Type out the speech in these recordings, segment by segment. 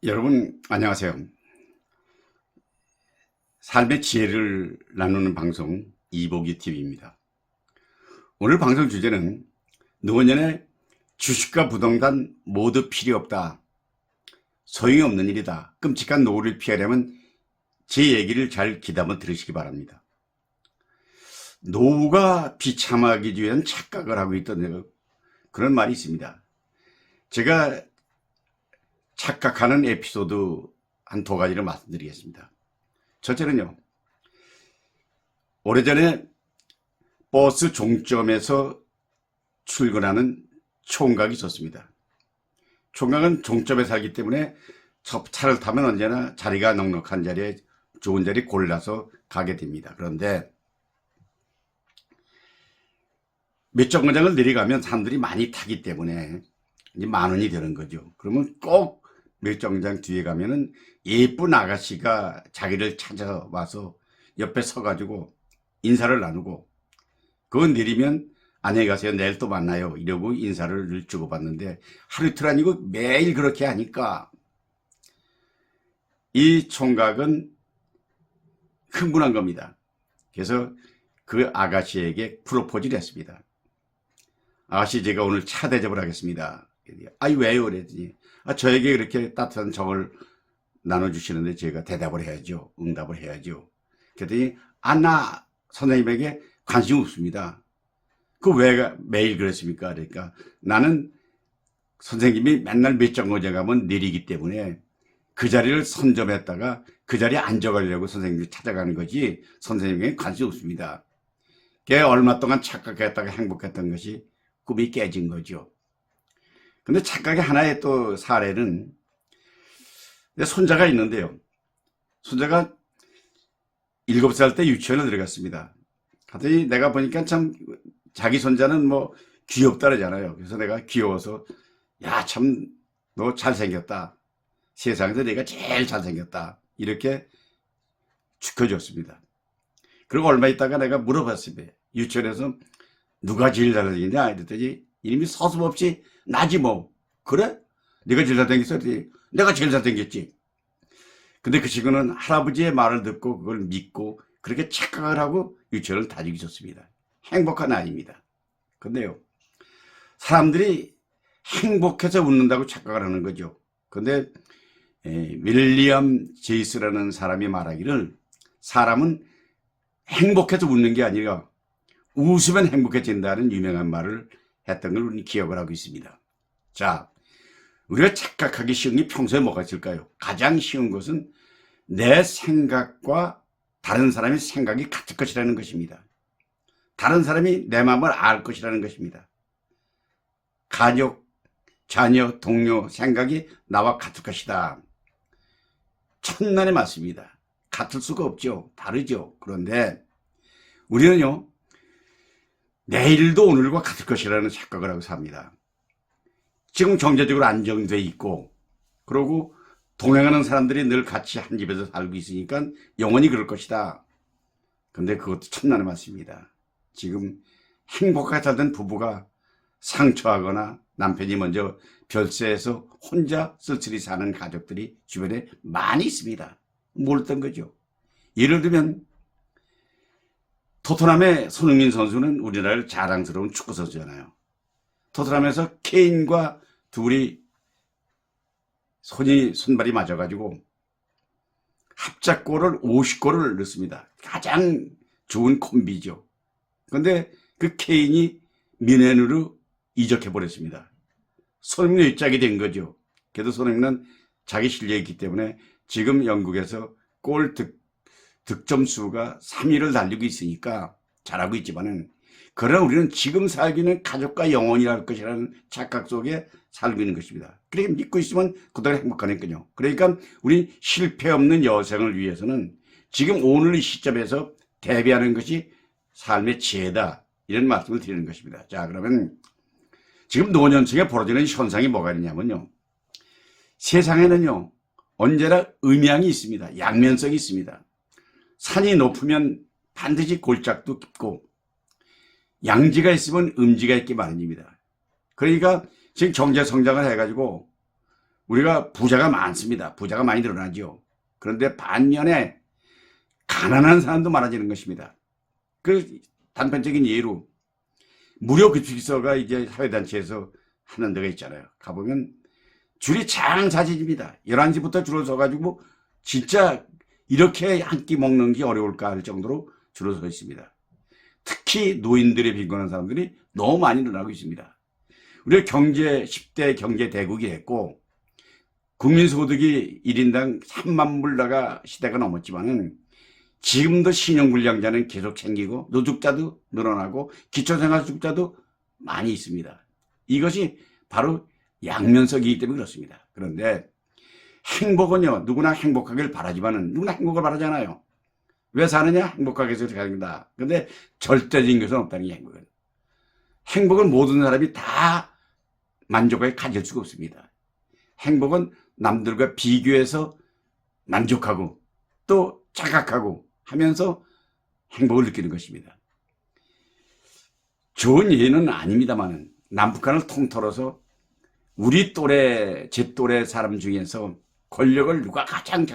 여러분 안녕하세요. 삶의 지혜를 나누는 방송 이보기 TV입니다. 오늘 방송 주제는 노년에 주식과 부동산 모두 필요 없다. 소용이 없는 일이다. 끔찍한 노후를 피하려면 제 얘기를 잘 귀담아 들으시기 바랍니다. 노후가 비참하기 위한 착각을 하고 있던 그런 말이 있습니다. 제가 착각하는 에피소드 한 두 가지를 말씀드리겠습니다. 첫째는요, 오래전에 버스 종점에서 출근하는 총각이 있었습니다. 총각은 종점에 살기 때문에 차를 타면 언제나 자리가 넉넉한 자리에 좋은 자리 골라서 가게 됩니다. 그런데 몇 정거장을 내려가면 사람들이 많이 타기 때문에 이제 10,000원이 되는 거죠. 그러면 꼭 몇 정거장 뒤에 가면은 예쁜 아가씨가 자기를 찾아와서 옆에 서가지고 인사를 나누고, 그거 내리면 안녕히 가세요, 내일 또 만나요 이러고 인사를 늘 주고받는데, 하루 이틀 아니고 매일 그렇게 하니까 이 총각은 흥분한 겁니다. 그래서 그 아가씨에게 프로포즈를 했습니다. 아가씨, 제가 오늘 차 대접을 하겠습니다. 아이 왜요? 그랬더니 저에게 그렇게 따뜻한 정을 나눠주시는데 제가 대답을 해야죠. 응답을 해야죠. 그랬더니 나 선생님에게 관심 없습니다. 그 왜 매일 그랬습니까? 그러니까 나는 선생님이 맨날 몇 정거장 가면 내리기 때문에 그 자리를 선점했다가 그 자리에 앉아가려고 선생님이 찾아가는 거지 선생님에게 관심 없습니다. 걔 얼마 동안 착각했다가 행복했던 것이 꿈이 깨진 거죠. 근데 착각의 하나의 또 사례는, 내 손자가 있는데요. 손자가 7살 때 유치원을 들어갔습니다. 하더니 내가 보니까 참 자기 손자는 뭐 귀엽다 그러잖아요. 그래서 내가 귀여워서 야, 참 너 잘생겼다. 세상에서 내가 제일 잘생겼다. 이렇게 축하줬습니다. 그리고 얼마 있다가 내가 물어봤습니다. 유치원에서 누가 제일 잘생겼냐? 이랬더니 이름이 서슴없이 나지 뭐. 그래? 네가 제일 잘생겼어? 그랬더니 내가 제일 잘생겼지. 근데 그 친구는 할아버지의 말을 듣고 그걸 믿고 그렇게 착각을 하고 유치원을 다니고 있었습니다. 행복한 아이입니다. 근데요, 사람들이 행복해서 웃는다고 착각을 하는 거죠. 근데 윌리엄 제이스라는 사람이 말하기를, 사람은 행복해서 웃는 게 아니라 웃으면 행복해진다는 유명한 말을 했던 걸 우리는 기억을 하고 있습니다. 자, 우리가 착각하기 쉬운 게 평소에 뭐가 있을까요? 가장 쉬운 것은 내 생각과 다른 사람의 생각이 같을 것이라는 것입니다. 다른 사람이 내 마음을 알 것이라는 것입니다. 가족, 자녀, 동료 생각이 나와 같을 것이다. 첫날에 맞습니다. 같을 수가 없죠. 다르죠. 그런데 우리는요, 내일도 오늘과 같을 것이라는 착각을 하고 삽니다. 지금 경제적으로 안정돼 있고, 그리고 동행하는 사람들이 늘 같이 한 집에서 살고 있으니까 영원히 그럴 것이다. 근데 그것도 첫날에 맞습니다. 지금 행복하게 살던 부부가 상처하거나 남편이 먼저 별세해서 혼자 쓸쓸히 사는 가족들이 주변에 많이 있습니다. 몰랐던 거죠. 예를 들면 토트넘의 손흥민 선수는 우리나라의 자랑스러운 축구 선수잖아요. 토트넘에서 케인과 둘이 손발이 맞아가지고 합작골을 50골을 넣습니다. 가장 좋은 콤비죠. 그런데 그 케인이 미넨으로 이적해버렸습니다. 손흥민이 입장이 된 거죠. 그래도 손흥민은 자기 실력이 있기 때문에 지금 영국에서 골 득점 수가 3위를 달리고 있으니까 잘하고 있지만은, 그러나 우리는 지금 살기는 가족과 영원히 할 것이라는 착각 속에 살고 있는 것입니다. 그렇게 믿고 있으면 그대로 행복하니까요. 그러니까 우리 실패 없는 여생을 위해서는 지금 오늘 이 시점에서 대비하는 것이 삶의 지혜다, 이런 말씀을 드리는 것입니다. 자, 그러면 지금 노년층에 벌어지는 현상이 뭐가 있냐면요, 세상에는요 언제나 음양이 있습니다. 양면성이 있습니다. 산이 높으면 반드시 골짜기도 깊고, 양지가 있으면 음지가 있기 마련입니다. 그러니까 지금 경제 성장을 해가지고 우리가 부자가 많습니다. 부자가 많이 늘어나죠. 그런데 반면에 가난한 사람도 많아지는 것입니다. 그 단편적인 예로 무료 급식소가 이제 사회단체에서 하는 데가 있잖아요. 가보면 줄이 장사진입니다. 11시부터 줄을 서가지고 진짜 이렇게 한 끼 먹는 게 어려울까 할 정도로 줄을 서 있습니다. 특히 노인들의 빈곤한 사람들이 너무 많이 늘어나고 있습니다. 우리가 10대 경제 대국이 됐고 국민소득이 1인당 3만 불러가 시대가 넘었지만은 지금도 신용불량자는 계속 생기고 노숙자도 늘어나고 기초생활수급자도 많이 있습니다. 이것이 바로 양면성이기 때문에 그렇습니다. 그런데 행복은요, 누구나 행복하길 바라지만은 누구나 행복을 바라잖아요. 왜 사느냐? 행복하게 해서 사는다. 그런데 절대적인 것은 없다는 게 행복은. 행복은 모든 사람이 다 만족하게 가질 수가 없습니다. 행복은 남들과 비교해서 만족하고 또 자각하고 하면서 행복을 느끼는 것입니다. 좋은 예는 아닙니다만은 남북한을 통틀어서 우리 또래, 제 또래 사람 중에서 권력을 누가 가장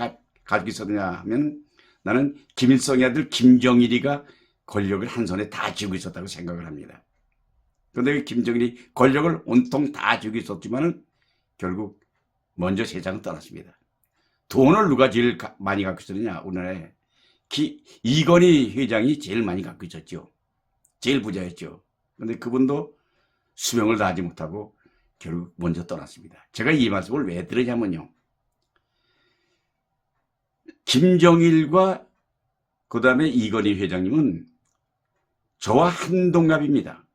가지고 있었느냐 하면 나는 김일성의 아들 김정일이가 권력을 한 손에 다 쥐고 있었다고 생각을 합니다. 그런데 김정일이 권력을 온통 다 쥐고 있었지만은 결국 먼저 세상을 떠났습니다. 돈을 누가 제일 많이 갖고 있었느냐? 우리나라에 이건희 회장이 제일 많이 갖고 있었죠. 제일 부자였죠. 그런데 그분도 수명을 다하지 못하고 결국 먼저 떠났습니다. 제가 이 말씀을 왜 드리냐면요. 김정일과 그 다음에 이건희 회장님은 저와 한 동갑입니다.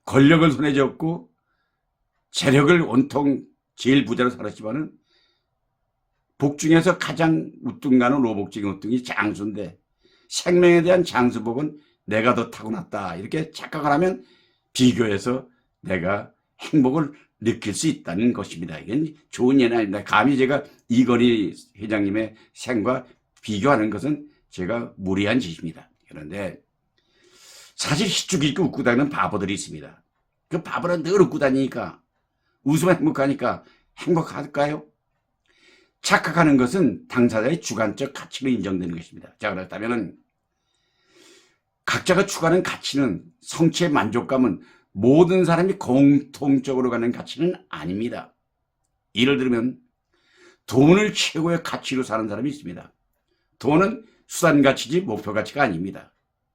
권력을 손에 쥐었고 재력을 온통 제일 부자로 살았지만은 복중에서 가장 우뚱가는 오복적인 우뚱이 장수인데 생명에 대한 장수복은 내가 더 타고났다 이렇게 착각을 하면 비교해서 내가 행복을 느낄 수 있다는 것입니다. 이건 좋은 예는 아닙니다. 감히 제가 이건희 회장님의 생과 비교하는 것은 제가 무리한 짓입니다. 그런데 사실 희죽 있고 웃고 다니는 바보들이 있습니다. 그 바보는 늘 웃고 다니니까 웃으면 행복하니까 행복할까요? 착각하는 것은 당사자의 주관적 가치로 인정되는 것입니다. 자, 그렇다면 각자가 추구하는 가치는 성취의 만족감은 모든 사람이 공통적으로 가는 가치는 아닙니다. 예를 들면 돈을 최고의 가치로 사는 사람이 있습니다. 돈은 수단 가치지 목표 가치가 아닙니다.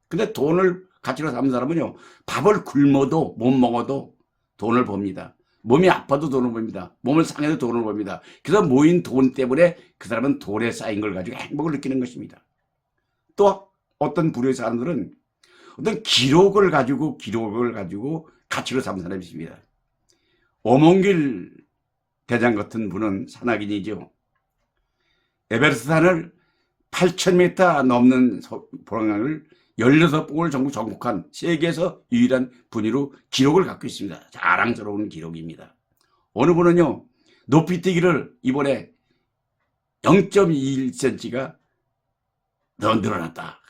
근데 돈을 가치로 삼는 사람은요, 밥을 굶어도 못 먹어도 돈을 법니다. 몸이 아파도 돈을 벌입니다. 몸을 상해도 돈을 벌입니다. 그래서 모인 돈 때문에 그 사람은 돈에 쌓인 걸 가지고 행복을 느끼는 것입니다. 또 어떤 부류의 사람들은 어떤 기록을 가지고 가치로 삼는 사람이 있습니다. 오몽길 대장 같은 분은 산악인이죠. 에베레스트 산을 8,000m 넘는 보랑을 16봉을 전국 정복한 세계에서 유일한 분위로 기록을 갖고 있습니다. 자랑스러운 기록입니다. 어느 분은요, 높이뛰기를 이번에 0.21cm가 더 늘어났다.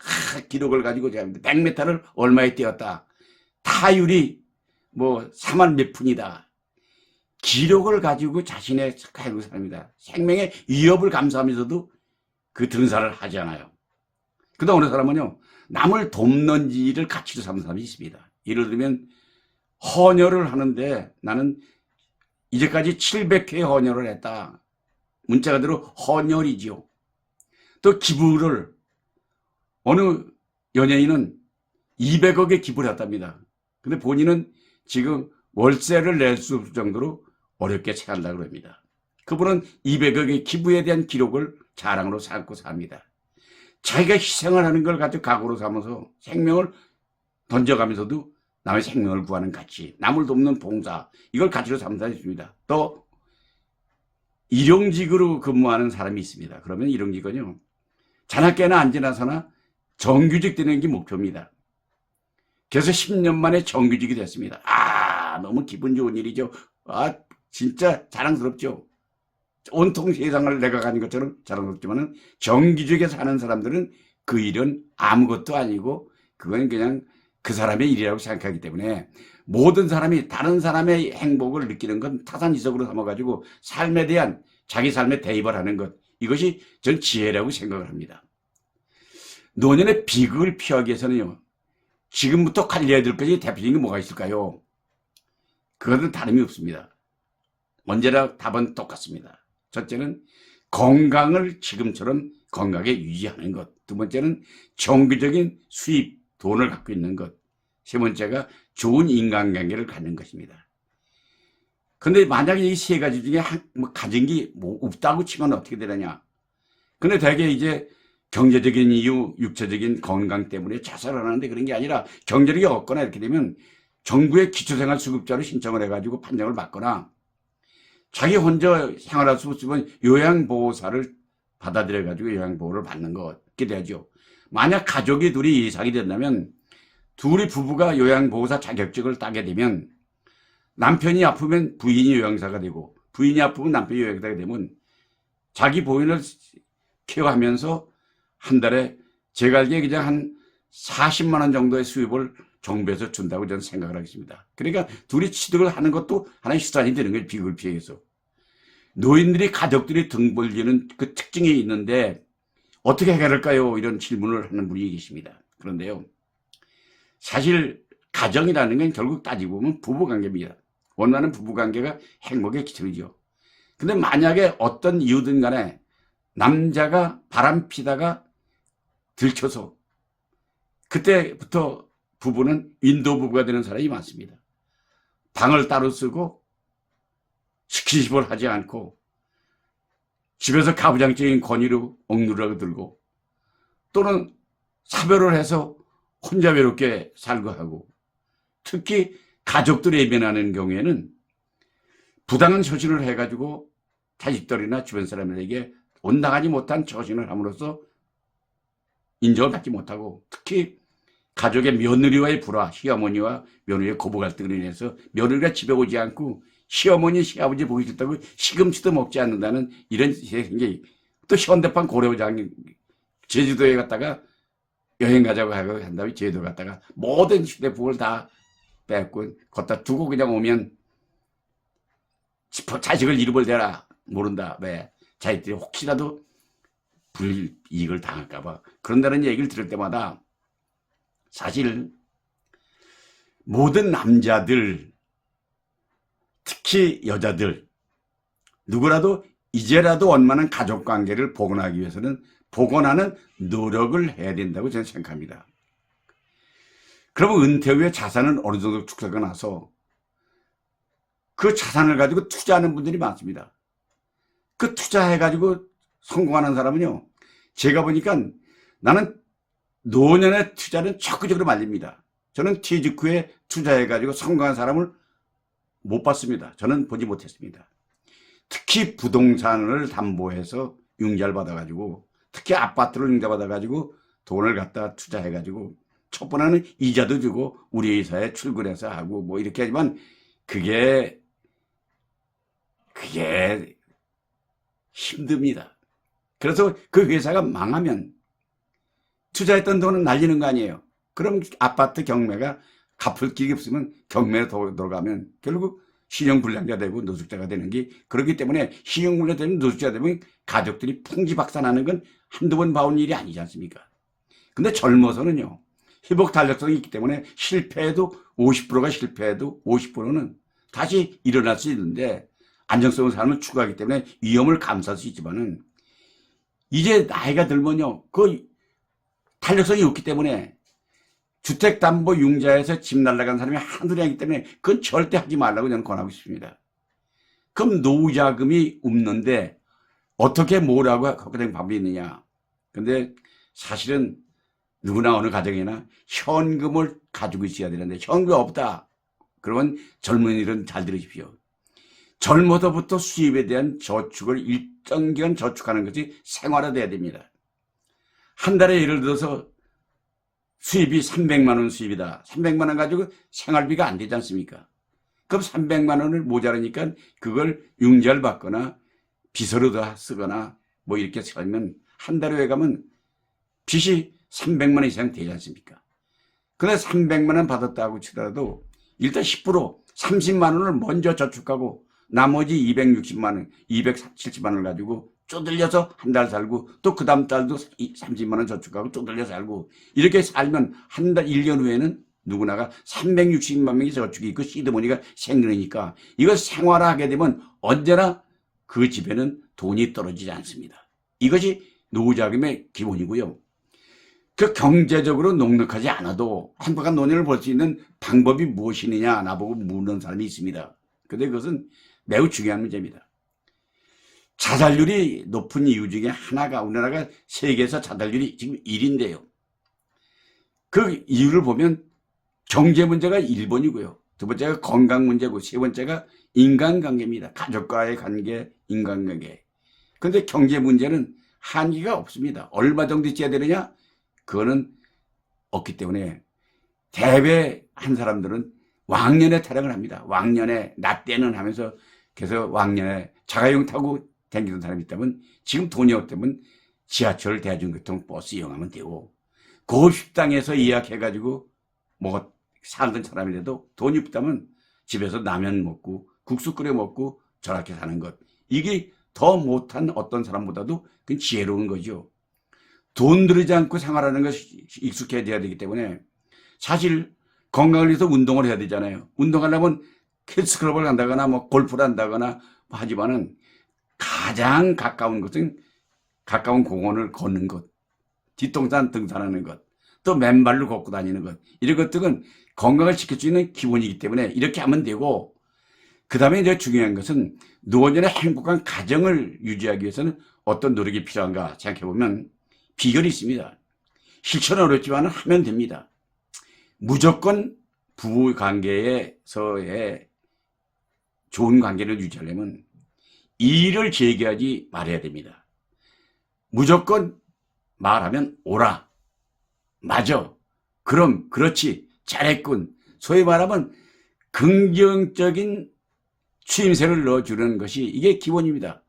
기록을 가지고 100m를 얼마에 뛰었다. 타율이 뭐 3만 몇 푼이다. 기록을 가지고 자신의 가지고 삽니다. 생명의 위협을 감수하면서도 그 등산을 하지 않아요. 그다음 어느 사람은요, 남을 돕는 일을 가치로 삼는 사람이 있습니다. 예를 들면 헌혈을 하는데 나는 이제까지 700회 헌혈을 했다. 문자 그대로 헌혈이지요. 또 기부를 어느 연예인은 200억에 기부를 했답니다. 근데 본인은 지금 월세를 낼 수 없을 정도로 어렵게 살다고 합니다. 그분은 200억의 기부에 대한 기록을 자랑으로 삼고 삽니다. 자기가 희생을 하는 걸 가지고 각오로 삼아서 생명을 던져가면서도 남의 생명을 구하는 가치, 남을 돕는 봉사, 이걸 가치로 삼다 있습니다. 또 일용직으로 근무하는 사람이 있습니다. 그러면 일용직은요, 자나깨나 안 지나서나 정규직 되는 게 목표입니다. 그래서 10년 만에 정규직이 됐습니다. 너무 기분 좋은 일이죠. 진짜 자랑스럽죠. 온통 세상을 내가 가는 것처럼 자랑스럽지만은 정규직에 사는 사람들은 그 일은 아무것도 아니고 그건 그냥 그 사람의 일이라고 생각하기 때문에 모든 사람이 다른 사람의 행복을 느끼는 건 타산지석으로 삼아가지고 삶에 대한 자기 삶에 대입을 하는 것, 이것이 전 지혜라고 생각을 합니다. 노년의 비극을 피하기 위해서는요, 지금부터 관리해야 될 것이 대표적인 게 뭐가 있을까요? 그것은 다름이 없습니다. 언제나 답은 똑같습니다. 첫째는 건강을 지금처럼 건강하게 유지하는 것. 두 번째는 정기적인 수입, 돈을 갖고 있는 것. 세 번째가 좋은 인간관계를 갖는 것입니다. 근데 만약에 이 세 가지 중에 가진 게 없다고 치면 어떻게 되느냐? 근데 대개 이제 경제적인 이유, 육체적인 건강 때문에 자살을 하는데 그런 게 아니라 경제력이 없거나 이렇게 되면 정부의 기초생활수급자로 신청을 해가지고 판정을 받거나 자기 혼자 생활할 수 없으면 요양보호사를 받아들여가지고 요양보호를 받는 것게 되죠. 만약 가족이 둘이 이상이 된다면 둘이 부부가 요양보호사 자격증을 따게 되면 남편이 아프면 부인이 요양사가 되고 부인이 아프면 남편이 요양사가 되면 자기 부인을 케어하면서 한 달에 제가 알기에 그냥 한 40만 원 정도의 수입을 정부에서 준다고 저는 생각을 하겠습니다. 그러니까 둘이 취득을 하는 것도 하나의 수단이 되는 거예요. 비극을 피해서. 노인들이 가족들이 등 벌리는 그 특징이 있는데 어떻게 해결할까요? 이런 질문을 하는 분이 계십니다. 그런데요, 사실 가정이라는 건 결국 따지고 보면 부부관계입니다. 원하는 부부관계가 행복의 기초이죠. 근데 만약에 어떤 이유든 간에 남자가 바람 피다가 들켜서 그때부터 부부는 윈도우 부부가 되는 사람이 많습니다. 방을 따로 쓰고 스킨십을 하지 않고 집에서 가부장적인 권위로 억누르고 들고 또는 사별을 해서 혼자 외롭게 살고 하고 특히 가족들이 외면하는 경우에는 부당한 처신을 해가지고 자식들이나 주변 사람들에게 온당하지 못한 처신을 함으로써 인정을 받지 못하고 특히 가족의 며느리와의 불화, 시어머니와 며느리의 고부 갈등으로 인해서 며느리가 집에 오지 않고 시어머니, 시아버지 보기 싫다고 시금치도 먹지 않는다는 이런 생각이 또 현대판 고려장 제주도에 갔다가 여행 가자고 하고 한 다음에 제주도 갔다가 모든 휴대폰을 다 뺏고 걷다 두고 그냥 오면 자식을 이름을 대라 모른다. 왜? 자식들이 혹시라도 불이익을 당할까봐 그런다는 얘기를 들을 때마다 사실 모든 남자들 특히 여자들 누구라도 이제라도 원만한 가족관계를 복원하기 위해서는 복원하는 노력을 해야 된다고 저는 생각합니다. 그러면 은퇴 후에 자산은 어느 정도 축적하고 나서 그 자산을 가지고 투자하는 분들이 많습니다. 그 투자해가지고 성공하는 사람은요, 제가 보니까 나는 노년의 투자는 적극적으로 말립니다. 저는 퇴직 후에 투자해가지고 성공한 사람을 못 봤습니다. 저는 보지 못했습니다. 특히 부동산을 담보해서 융자를 받아가지고 특히 아파트를 융자받아가지고 돈을 갖다 투자해가지고 첫 번째는 이자도 주고 우리 회사에 출근해서 하고 뭐 이렇게 하지만 그게 힘듭니다. 그래서 그 회사가 망하면 투자했던 돈은 날리는 거 아니에요. 그럼 아파트 경매가 갚을 길이 없으면 경매로 돌아가면 결국 신용불량자 되고 노숙자가 되는 게 그렇기 때문에 신용불량자 되면 노숙자가 되면 가족들이 풍지박산하는 건 한두 번 봐온 일이 아니지 않습니까? 근데 젊어서는요, 회복 탄력성이 있기 때문에 실패해도 50%가 실패해도 50%는 다시 일어날 수 있는데 안정성의 삶을 추구하기 때문에 위험을 감수할 수 있지만은 이제 나이가 들면요, 그 탄력성이 없기 때문에 주택담보융자에서 집 날라간 사람이 한둘이 아니기 때문에 그건 절대 하지 말라고 저는 권하고 싶습니다. 그럼 노후자금이 없는데 어떻게 뭐라고 걱정된 방법이 있느냐. 근데 사실은 누구나 어느 가정이나 현금을 가지고 있어야 되는데 현금이 없다. 그러면 젊은이들은 잘 들으십시오. 젊어서부터 수입에 대한 저축을 일정 기간 저축하는 것이 생활화돼야 됩니다. 한 달에 예를 들어서 수입이 300만 원 수입이다. 300만 원 가지고 생활비가 안 되지 않습니까? 그럼 300만 원을 모자라니까 그걸 융자를 받거나 비서로 다 쓰거나 뭐 이렇게 살면 한 달 후에 가면 빚이 300만 원 이상 되지 않습니까? 근데 300만 원 받았다고 치더라도 일단 10% 30만 원을 먼저 저축하고 나머지 260만 원, 270만 원을 가지고 쪼들려서 한 달 살고 또 그 다음 달도 30만 원 저축하고 쪼들려 살고 이렇게 살면 한 달, 1년 후에는 누구나가 360만 명이 저축이 있고 시드머니가 생기니까 이걸 생활화하게 되면 언제나 그 집에는 돈이 떨어지지 않습니다. 이것이 노후자금의 기본이고요. 그 경제적으로 넉넉하지 않아도 행복한 노년을 볼 수 있는 방법이 무엇이느냐 나보고 묻는 사람이 있습니다. 그런데 그것은 매우 중요한 문제입니다. 자살률이 높은 이유 중에 하나가 우리나라가 세계에서 자살률이 지금 1위인데요. 그 이유를 보면 경제 문제가 1번이고요. 두 번째가 건강 문제고 세 번째가 인간관계입니다. 가족과의 관계, 인간관계. 그런데 경제 문제는 한계가 없습니다. 얼마 정도 있어야 되느냐? 그거는 없기 때문에 대배한 사람들은 왕년에 타령을 합니다. 왕년에 나 때는 하면서 계속 왕년에 자가용 타고 다니던 사람이 있다면 지금 돈이 없다면 지하철, 대중교통, 버스 이용하면 되고 고식당에서 예약해가지고 뭐 살던 사람이라도 돈이 없다면 집에서 라면 먹고 국수 끓여 먹고 저렇게 사는 것. 이게 더 못한 어떤 사람보다도 그건 지혜로운 거죠. 돈 들이지 않고 생활하는 것이 익숙해져야 되기 때문에 사실 건강을 위해서 운동을 해야 되잖아요. 운동하려면 헬스클럽을 간다거나 뭐 골프를 한다거나 하지만은 가장 가까운 것은 가까운 공원을 걷는 것, 뒷동산 등산하는 것, 또 맨발로 걷고 다니는 것, 이런 것들은 건강을 지킬 수 있는 기본이기 때문에 이렇게 하면 되고, 그 다음에 이제 중요한 것은 노년의 행복한 가정을 유지하기 위해서는 어떤 노력이 필요한가 생각해보면 비결이 있습니다. 실천은 어렵지만 하면 됩니다. 무조건 부부 관계에서의 좋은 관계를 유지하려면 일을 제기하지 말아야 됩니다. 무조건 말하면 오라, 맞아, 그럼, 그렇지, 잘했군. 소위 말하면 긍정적인 추임새를 넣어주는 것이 이게 기본입니다.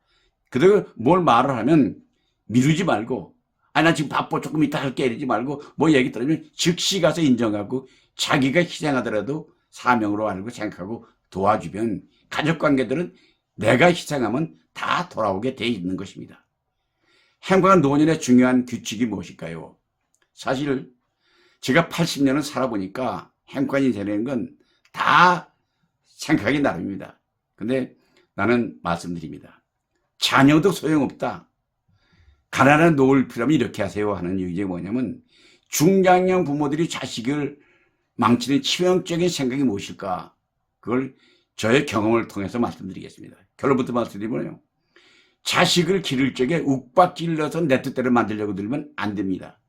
그리고 뭘 말을 하면 미루지 말고 나 지금 바빠 조금 이따 할게 이러지 말고 뭐 얘기 들으면 즉시 가서 인정하고 자기가 희생하더라도 사명으로 알고 생각하고 도와주면 가족관계들은 내가 희생하면 다 돌아오게 돼 있는 것입니다. 행복한 노년의 중요한 규칙이 무엇일까요? 사실 제가 80년을 살아보니까 행복한 인생이라는 건 다 생각하기 나름입니다. 근데 나는 말씀드립니다. 자녀도 소용없다. 가난한 노을 필요하면 이렇게 하세요 하는 이유가 뭐냐면 중장년 부모들이 자식을 망치는 치명적인 생각이 무엇일까? 그걸 저의 경험을 통해서 말씀드리겠습니다. 결론부터 말씀드리면요. 자식을 기를 적에 욱박질러서 내 뜻대로 만들려고 들면 안 됩니다.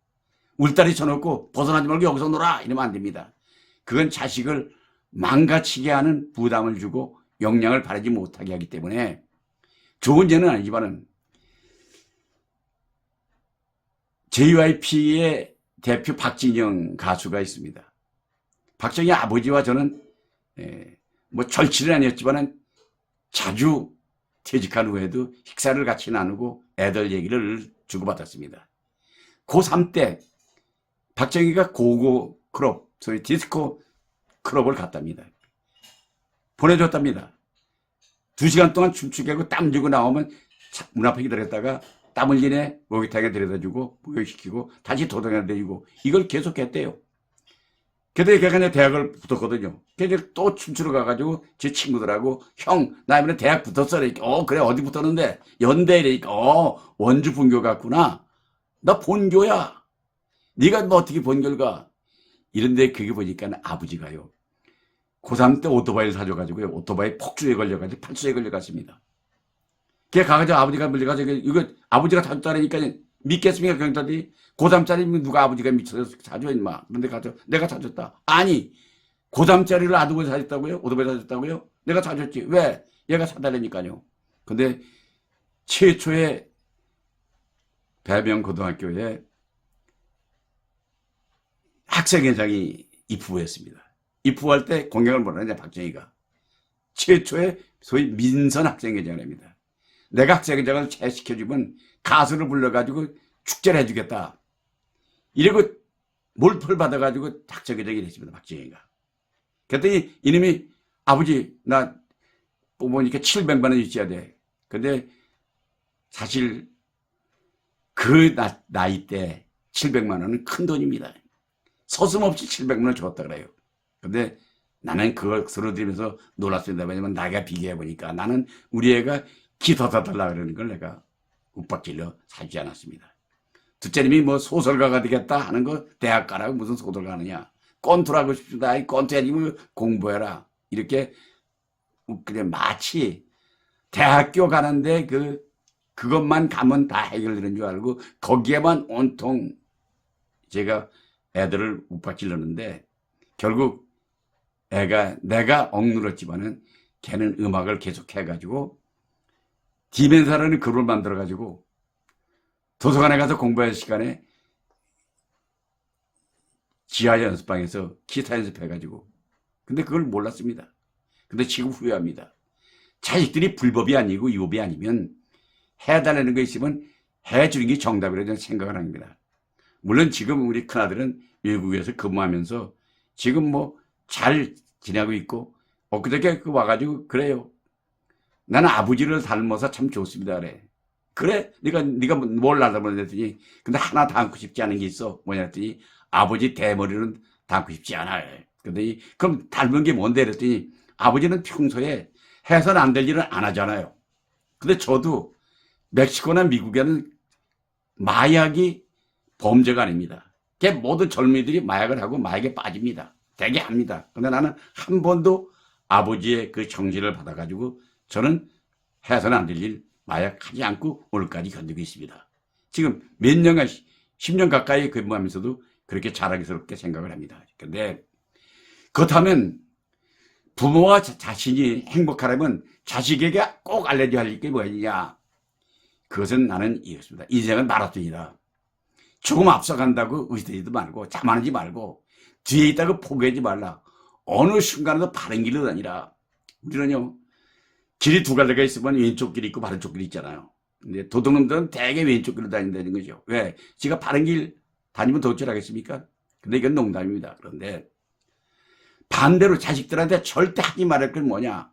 울다리 쳐놓고 벗어나지 말고 여기서 놀아 이러면 안 됩니다. 그건 자식을 망가치게 하는 부담을 주고 영향을 바라지 못하게 하기 때문에 좋은 죄는 아니지만은 JYP의 대표 박진영 가수가 있습니다. 박진영의 아버지와 저는 뭐 절친은 아니었지만은 자주 퇴직한 후에도 식사를 같이 나누고 애들 얘기를 주고받았습니다. 고3 때 박정희가 고고 클럽, 소위 디스코 클럽을 갔답니다. 보내줬답니다. 2시간 동안 춤추게 하고 땀 주고 나오면 문 앞에 기다렸다가 땀 흘리네 목욕탕에 데려다주고 목욕시키고 다시 도당에 데리고 이걸 계속했대요. 그때 걔가 대학을 붙었거든요. 그래서 또 춤추러 가가지고 제 친구들하고 형 나 이번에 대학 붙었어. 이러니까 그래 어디 붙었는데 연대 이러니까 원주 분교 갔구나. 나 본교야. 네가 뭐 어떻게 본교를 가. 이런데 그게 보니까 아버지가요. 고3 때 오토바이를 사줘가지고요. 오토바이 폭주에 걸려가지고 팔수에 걸려갔습니다. 걔 가가지고 아버지가 물려가지고 이거 아버지가 사줬다니까 믿겠습니까 경찰이? 고3짜리 누가 아버지가 미쳐서 사줘 임마. 그런데 가서 내가 사줬다. 아니 고3짜리를 놔두고 사줬다고요? 오토바이 사줬다고요? 내가 사줬지. 왜? 얘가 사달라니까요. 근데 최초의 배명고등학교에 학생회장이 입후했습니다. 입후할 때 공약을 뭐라냐 박정희가. 최초의 소위 민선 학생회장입니다. 내가 학생회장을 채시켜주면 가수를 불러가지고 축제를 해주겠다. 이러고 몰표를 받아가지고 작정하게 됐습니다. 박정희가. 그랬더니 이놈이 아버지 나 보니까 700만 원 있어야 돼. 근데 사실 그 나이 때 700만 원은 큰 돈입니다. 서슴없이 700만 원 줬다 그래요. 근데 나는 그걸 쓰러지면서 놀랐습니다. 왜냐면 나이가 비교해보니까 나는 우리 애가 기 더 달라고 그러는 걸 내가 윽박질러 사주지 않았습니다. 둘째님이 뭐 소설가가 되겠다 하는 거 대학 가라고 무슨 소설가 하느냐. 꼰투라고 싶습니다. 아이 꼰투야지 뭐 공부해라. 이렇게 그냥 마치 대학교 가는데 그것만 가면 다 해결되는 줄 알고 거기에만 온통 제가 애들을 윽박질렀는데 결국 내가 억눌렀지만은 걔는 음악을 계속 해가지고 디멘사라는 그룹을 만들어가지고 도서관에 가서 공부할 시간에 지하 연습방에서 기타 연습해가지고 근데 그걸 몰랐습니다. 근데 지금 후회합니다. 자식들이 불법이 아니고 유법이 아니면 해달라는 거 있으면 해주는 게 정답이라고 저는 생각을 합니다. 물론 지금 우리 큰아들은 외국에서 근무하면서 지금 뭐 잘 지내고 있고 엊그저께 와가지고 그래요. 나는 아버지를 닮아서 참 좋습니다. 그래? 네가 뭘 닮았냐 했더니 근데 하나 닮고 싶지 않은 게 있어. 뭐냐 했더니 아버지 대머리는 닮고 싶지 않아. 근데 그럼 닮은 게 뭔데 그랬더니 아버지는 평소에 해서는 안 될 일은 안 하잖아요. 근데 저도 멕시코나 미국에는 마약이 범죄가 아닙니다. 모든 젊은이들이 마약을 하고 마약에 빠집니다. 되게 합니다. 근데 나는 한 번도 아버지의 그 정지를 받아가지고 저는 해서는 안 될 일 마약하지 않고 오늘까지 견디고 있습니다. 지금 몇 년간 10년 가까이 근무하면서도 그렇게 자랑스럽게 생각을 합니다. 근데 그렇다면 부모와 자신이 행복하려면 자식에게 꼭 알려줘야 할 게 뭐냐. 그것은 나는 이렇습니다. 인생은 마라톤이다. 조금 앞서간다고 의지되지도 말고 자만하지 말고 뒤에 있다고 포기하지 말라. 어느 순간에도 바른 길로 다니라. 우리는요. 길이 두 갈래가 있으면 왼쪽 길이 있고 바른쪽 길이 있잖아요. 근데 도둑놈들은 대개 왼쪽 길로 다닌다는 거죠. 왜? 지가 바른 길 다니면 도출하겠습니까? 근데 이건 농담입니다. 그런데 반대로 자식들한테 절대 하지 말할 건 뭐냐?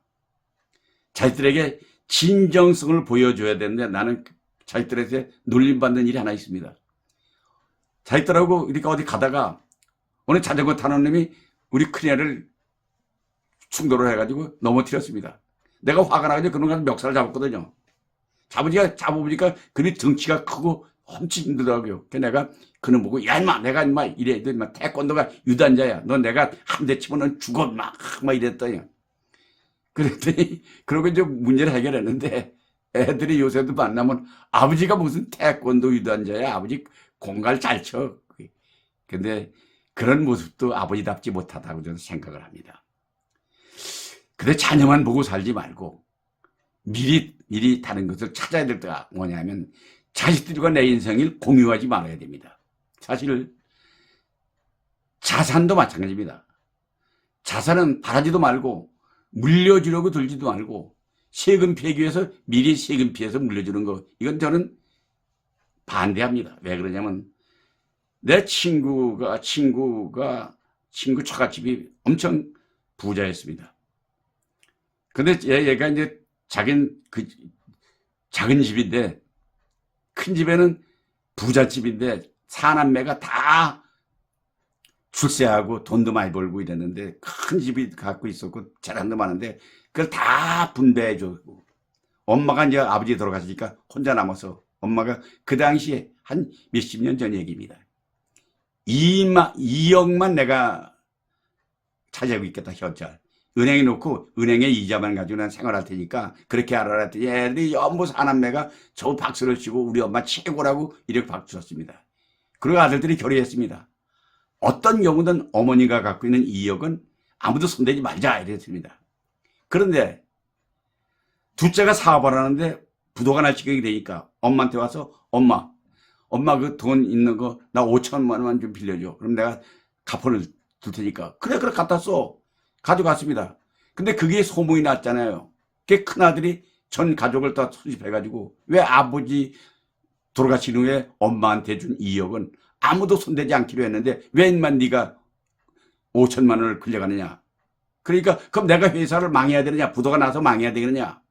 자식들에게 진정성을 보여줘야 되는데 나는 자식들한테 놀림받는 일이 하나 있습니다. 자식들하고 이렇게 어디 가다가 어느 자전거 타는 놈이 우리 큰애를 충돌을 해가지고 넘어뜨렸습니다. 내가 화가 나가지고 그놈 가서 멱살을 잡았거든요. 잡아보니까 그놈이 덩치가 크고 엄청 힘들더라고요. 그래서 내가 그놈 보고 야 인마 내가 인마 이래 인마 태권도가 유단자야. 너 내가 한 대 치면 넌 죽어 막 이랬더니 그랬더니 그러고 이제 문제를 해결했는데 애들이 요새도 만나면 아버지가 무슨 태권도 유단자야. 아버지 공갈 잘 쳐. 근데 그런 모습도 아버지답지 못하다고 저는 생각을 합니다. 근데 자녀만 보고 살지 말고 미리 다른 것을 찾아야 될 때가 뭐냐면 자식들과 내 인생을 공유하지 말아야 됩니다. 사실 자산도 마찬가지입니다. 자산은 바라지도 말고 물려주려고 들지도 말고 세금 피하기 위해서 미리 세금 피해서 물려주는 거 이건 저는 반대합니다. 왜 그러냐면 내 친구 처갓집이 엄청 부자였습니다. 근데 얘가 이제 작은 집인데 큰 집에는 부잣집인데 사남매가 다 출세하고 돈도 많이 벌고 이랬는데 큰 집이 갖고 있었고 재산도 많은데 그걸 다 분배해 줬고 엄마가 이제 아버지 돌아가시니까 혼자 남아서 엄마가 그 당시에 한 몇십 년 전 얘기입니다. 2억만 내가 차지하고 있겠다 현찰. 은행에 놓고 은행에 이자만 가지고 난 생활할 테니까 그렇게 하라 했더니 애들이 전부 사남매가 저 박수를 치고 우리 엄마 최고라고 이렇게 박수 쳤습니다. 그리고 아들들이 결의했습니다. 어떤 경우든 어머니가 갖고 있는 2억은 아무도 손대지 말자 이랬습니다. 그런데 둘째가 사업을 하는데 부도가 날 지경이 되니까 엄마한테 와서 엄마 그 돈 있는 거 나 5천만 원만 좀 빌려줘. 그럼 내가 갚아줄 테니까 그래 갖다 써. 가져갔습니다. 근데 그게 소문이 났잖아요. 그게 큰아들이 전 가족을 다 소집해가지고 왜 아버지 돌아가신 후에 엄마한테 준 2억은 아무도 손대지 않기로 했는데 왜 인만 네가 5천만 원을 끌려가느냐. 그러니까 그럼 내가 회사를 망해야 되느냐, 부도가 나서 망해야 되느냐.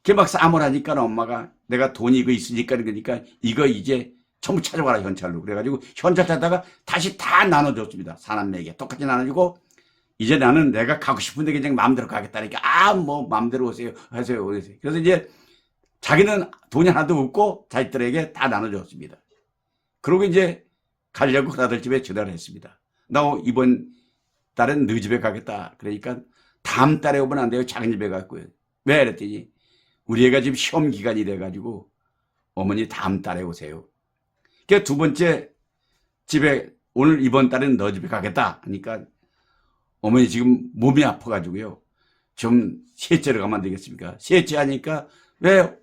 그게 막 싸움을 하니까 엄마가 내가 돈이 이거 있으니까 그러니까 이거 이제 전부 찾아와라 현찰로. 그래가지고 현찰 찾다가 다시 다 나눠줬습니다. 사남매에게 똑같이 나눠주고 이제 나는 내가 가고 싶은데 그냥 마음대로 가겠다니까 뭐 마음대로 오세요 하세요. 그래서 이제 자기는 돈이 하나도 없고 자식들에게 다 나눠줬습니다. 그러고 이제 가려고 그 아들 집에 전화를 했습니다. 나 이번 달엔 너 집에 가겠다. 그러니까 다음 달에 오면 안 돼요. 작은 집에 갔고요. 왜? 그랬더니 우리 애가 지금 시험 기간이 돼가지고 어머니 다음 달에 오세요. 그러니까 두 번째 집에 오늘 이번 달엔 너 집에 가겠다 하니까 어머니 지금 몸이 아파가지고요. 좀 셋째로 가면 안 되겠습니까? 셋째 하니까 왜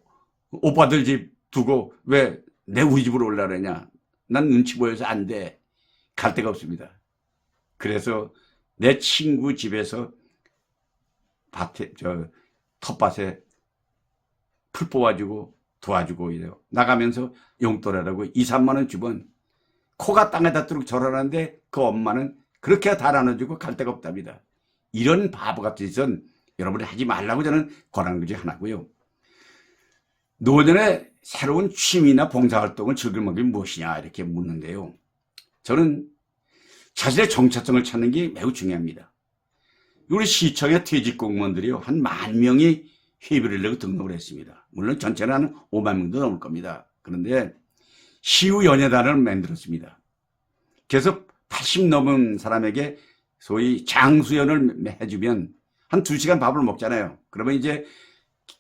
오빠들 집 두고 왜 내 우리 집으로 올라가냐. 난 눈치 보여서 안 돼. 갈 데가 없습니다. 그래서 내 친구 집에서 텃밭에 풀 뽑아주고 도와주고 이래요. 나가면서 용돈이라고 2, 3만 원 주면 코가 땅에다 뚫고 절하는데 그 엄마는 그렇게 다 나눠주고 갈 데가 없답니다. 이런 바보 같은 짓은 여러분이 하지 말라고 저는 권하는 것이 하나고요. 노년의 새로운 취미나 봉사활동을 즐길 만큼이 무엇이냐 이렇게 묻는데요. 저는 자신의 정체성을 찾는 게 매우 중요합니다. 우리 시청의 퇴직 공무원들이요. 한 10,000명이 회비를 내고 등록을 했습니다. 물론 전체는 한 5만 명도 넘을 겁니다. 그런데 시우연예단을 만들었습니다. 그래서 80 넘은 사람에게 소위 장수연을 해주면 한 2시간 밥을 먹잖아요. 그러면 이제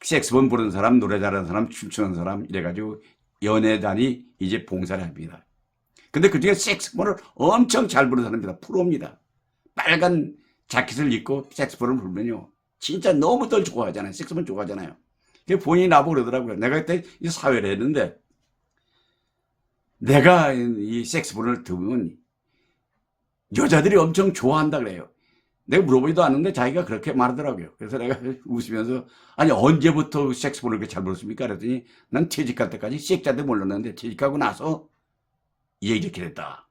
색스폰 부르는 사람, 노래 잘하는 사람, 춤추는 사람 이래가지고 연예단이 이제 봉사를 합니다. 근데 그중에 색스폰을 엄청 잘 부르는 사람입니다. 프로입니다. 빨간 자켓을 입고 색스폰을 부르면요. 진짜 너무들 좋아하잖아요. 색스폰 좋아하잖아요. 본인이 나보고 그러더라고요. 내가 그때 사회를 했는데 내가 이 색스폰을 들으면 여자들이 엄청 좋아한다 그래요. 내가 물어보지도 않는데 자기가 그렇게 말하더라고요. 그래서 내가 웃으면서 아니 언제부터 색스폰을 그렇게 잘 불렀습니까? 그랬더니 난 퇴직할 때까지 시작자도 몰랐는데 퇴직하고 나서 이제 이렇게 됐다.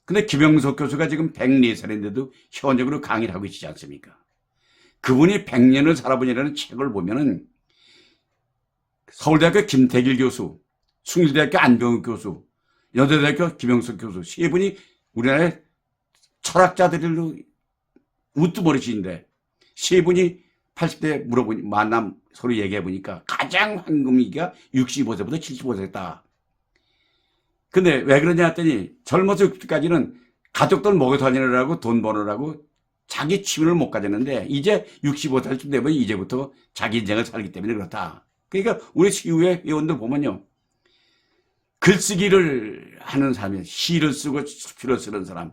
근데 김영석 교수가 지금 104살인데도 현역으로 강의를 하고 있지 않습니까? 그분이 100년을 살아보니라는 책을 보면은 서울대학교 김태길 교수, 숭실대학교 안병욱 교수, 연세대학교 김영석 교수 세 분이 우리나라의 철학자들로 우뚜버리시는데 세 분이 80대 물어보니 만남 서로 얘기해 보니까 가장 황금기가 65세부터 75세였다. 근데 왜 그러냐 했더니 젊어서 60까지는 가족들 먹여 살리느라고 돈 버느라고 자기 취미를 못 가졌는데 이제 65살쯤 되면 이제부터 자기 인생을 살기 때문에 그렇다. 그러니까 우리 시우의 회원들 보면요. 글쓰기를 하는 사람이 시를 쓰고 수필을 쓰는 사람,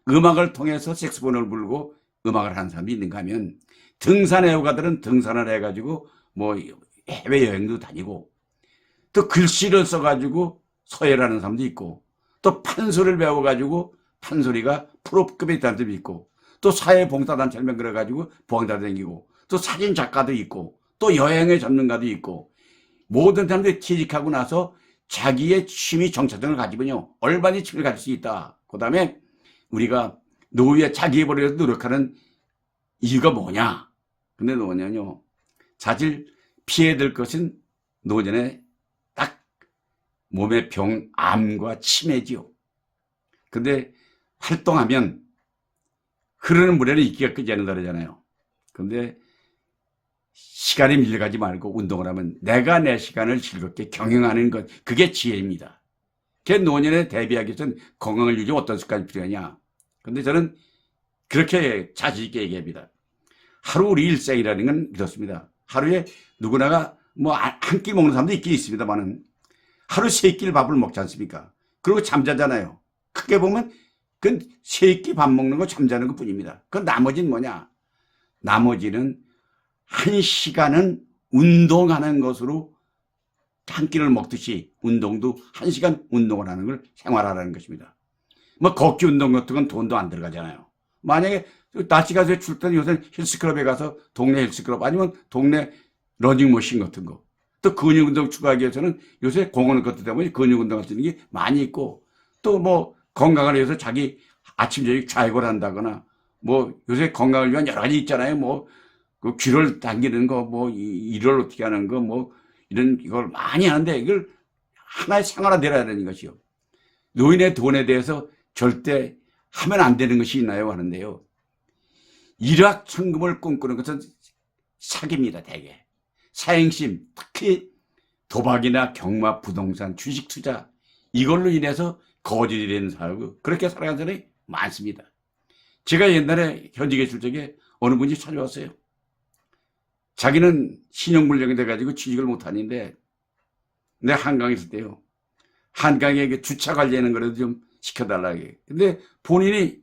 음악을 통해서 색소폰을 불고 음악을 하는 사람이 있는가 하면 등산 애호가들은 등산을 해가지고 뭐 해외여행도 다니고 또 글씨를 써가지고 서예라는 사람도 있고 또 판소리를 배워가지고 판소리가 프로급에 있다는 사람도 있고 또 사회봉사단체를 만들어가지고 봉사도 다니고 또 사진작가도 있고 또 여행의 전문가도 있고 모든 사람들이 퇴직하고 나서 자기의 취미 정체성을 가지면요 얼마든지 취미를 가질 수 있다. 그 다음에 우리가 노후에 자기애벌을 위해서 노력하는 이유가 뭐냐? 근데 뭐냐면요 사실 피해야 될 것은 노년에 딱 몸의 병, 암과 치매지요. 근데 활동하면 흐르는 물에는 이끼가 끄지 않는다 그러잖아요. 근데 시간이 밀려가지 말고 운동을 하면 내가 내 시간을 즐겁게 경영하는 것, 그게 지혜입니다. 그게 노년에 대비하기 위해서는 건강을 유지하면 어떤 습관이 필요하냐. 근데 저는 그렇게 자신 있게 얘기합니다. 하루 우리 일생이라는 건 이렇습니다. 하루에 누구나가 뭐 한 끼 먹는 사람도 있긴 있습니다만은 하루 3끼를 밥을 먹지 않습니까? 그리고 잠자잖아요. 크게 보면 그 3끼 밥 먹는 거 잠자는 것 뿐입니다. 그 나머지는 뭐냐? 나머지는 1시간은 운동하는 것으로 한 끼를 먹듯이 운동도 1시간 운동을 하는 걸 생활하라는 것입니다. 뭐 걷기 운동 같은 건 돈도 안 들어가잖아요. 만약에 날씨가 출 때는 요새 헬스클럽에 가서 동네 헬스클럽 아니면 동네 러닝머신 같은 거 또 근육 운동 추가하기 위해서는 요새 공원 같은 데 보면 근육 운동 같은 게 많이 있고 또 뭐 건강을 위해서 자기 아침 저녁 좌익을 한다거나 뭐 요새 건강을 위한 여러 가지 있잖아요. 뭐 그 귀를 당기는 거, 뭐 이를 어떻게 하는 거, 뭐 이런 이걸 많이 하는데 이걸 하나의 생활화되어야 되는 것이요. 노인의 돈에 대해서 절대 하면 안 되는 것이 있나요? 하는데요. 일확천금을 꿈꾸는 것은 사기입니다. 대개 사행심, 특히 도박이나 경마, 부동산, 주식 투자 이걸로 인해서 거지이 되는 사람이고 그렇게 살아가는 사람이 많습니다. 제가 옛날에 현직에 있을 적에 어느 분이 찾아왔어요. 자기는 신용불량이 돼가지고 취직을 못하는데 내 한강에 있을 때요. 한강에 주차 관리하는 거라도 좀 시켜달라고 해요. 근데 본인이